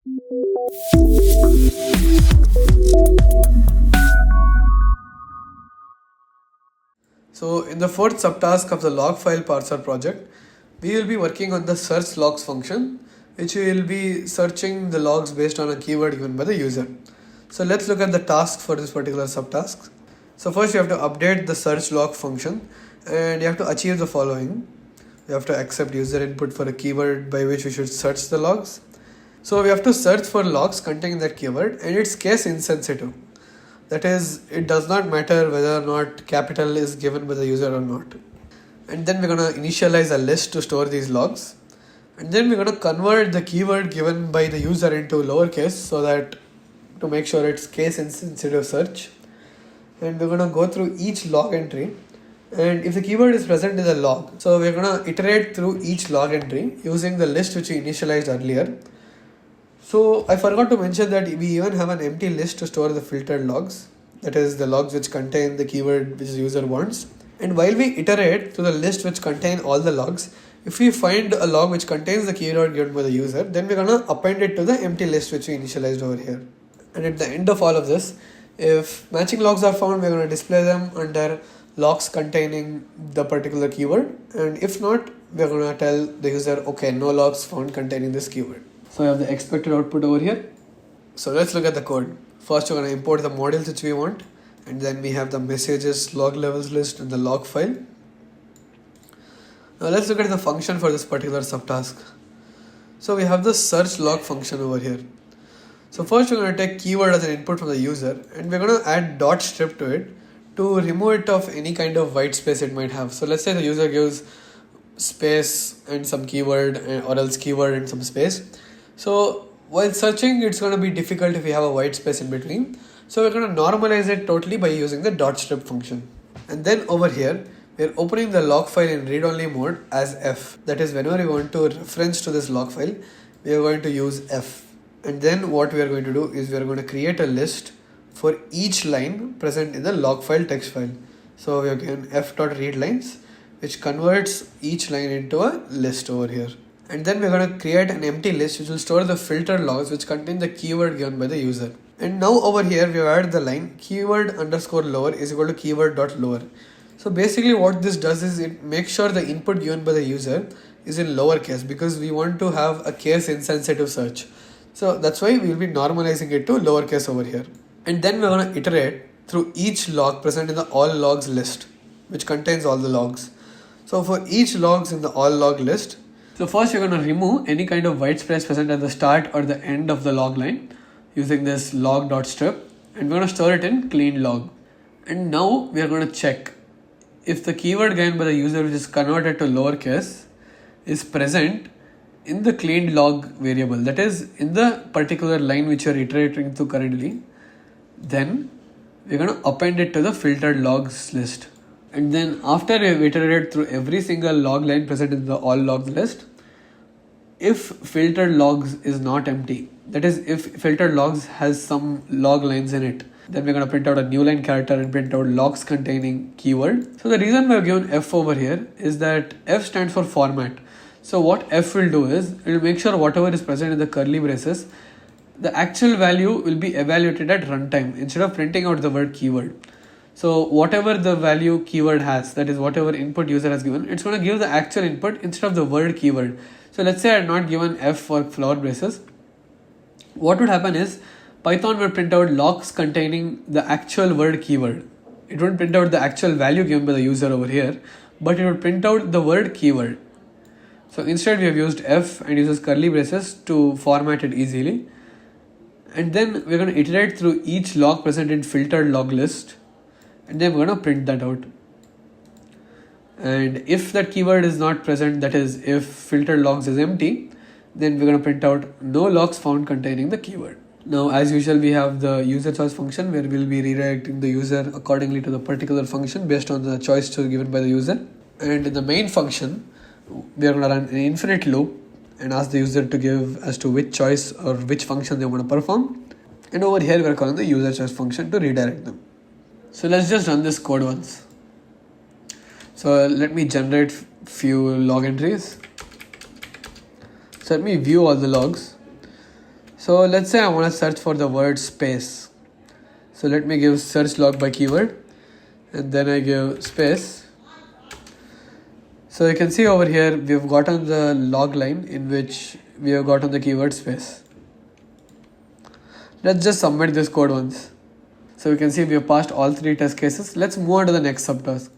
So in the fourth subtask of the log file parser project, we will be working on the search logs function, which will be searching the logs based on a keyword given by the user. So let's look at the task for this particular subtask. So first you have to update the search log function, and you have to achieve the following. You have to accept user input for a keyword by which we should search the logs. So we have to search for logs containing that keyword, and it's case insensitive. That is, it does not matter whether or not capital is given by the user or not. And then we're going to initialize a list to store these logs. And then we're going to convert the keyword given by the user into lowercase so that to make sure it's case insensitive search. And we're going to go through each log entry. And if the keyword is present in the log, so we're going to iterate through each log entry using the list which we initialized earlier. So I forgot to mention that we even have an empty list to store the filtered logs. That is the logs which contain the keyword which the user wants. And while we iterate through the list which contain all the logs, if we find a log which contains the keyword given by the user, then we're going to append it to the empty list which we initialized over here. And at the end of all of this, if matching logs are found, we're going to display them under logs containing the particular keyword. And if not, we're going to tell the user, okay, no logs found containing this keyword. So I have the expected output over here. So let's look at the code. First we're going to import the modules which we want, and then we have the messages log levels list and the log file. Now let's look at the function for this particular subtask. So we have the search log function over here. So first we're going to take keyword as an input from the user, and we're going to add dot strip to it to remove it of any kind of white space it might have. So let's say the user gives space and some keyword, or else keyword and some space. So while searching, it's going to be difficult if we have a white space in between. So we're going to normalize it totally by using the dot strip function. And then over here, we're opening the log file in read-only mode as F. That is, whenever we want to reference to this log file, we are going to use F. And then what we are going to do is we are going to create a list for each line present in the log file text file. So we are given f.readlines, which converts each line into a list over here. And then we're going to create an empty list which will store the filtered logs which contain the keyword given by the user. And now over here we have added the line keyword underscore lower is equal to keyword dot lower. So basically what this does is it makes sure the input given by the user is in lowercase, because we want to have a case insensitive search. So that's why we will be normalizing it to lowercase over here. And then we're going to iterate through each log present in the all logs list, which contains all the logs. So for each logs in the all log list, so first you're going to remove any kind of white space present at the start or the end of the log line using this log.strip, and we're going to store it in clean log. And now we are going to check if the keyword given by the user which is converted to lowercase is present in the cleaned log variable, that is in the particular line which you're iterating to currently. Then we're going to append it to the filtered logs list. And then after we've iterated through every single log line present in the all logs list, if filtered logs is not empty, that is if filtered logs has some log lines in it, then we're going to print out a new line character and print out logs containing keyword. So the reason we've given F over here is that F stands for format. So what F will do is it will make sure whatever is present in the curly braces, the actual value will be evaluated at runtime instead of printing out the word keyword. So whatever the value keyword has, that is whatever input user has given, it's going to give the actual input instead of the word keyword. So let's say I had not given F for flower braces. What would happen is Python will print out logs containing the actual word keyword. It won't print out the actual value given by the user over here, but it would print out the word keyword. So instead we have used F and uses curly braces to format it easily. And then we're going to iterate through each log present in filtered log list, and then we're going to print that out. And if that keyword is not present, that is if filtered logs is empty, then we're going to print out no logs found containing the keyword. Now as usual we have the user choice function where we'll be redirecting the user accordingly to the particular function based on the choice given by the user. And in the main function we are going to run an infinite loop and ask the user to give as to which choice or which function they want to perform. And over here we are calling the user choice function to redirect them. So let's just run this code once. So let me generate few log entries. So let me view all the logs. So let's say I want to search for the word space. So let me give search log by keyword and then I give space. So you can see over here we've gotten the log line in which we have gotten the keyword space. Let's just submit this code once. So you can see we have passed all 3 test cases. Let's move on to the next subtask.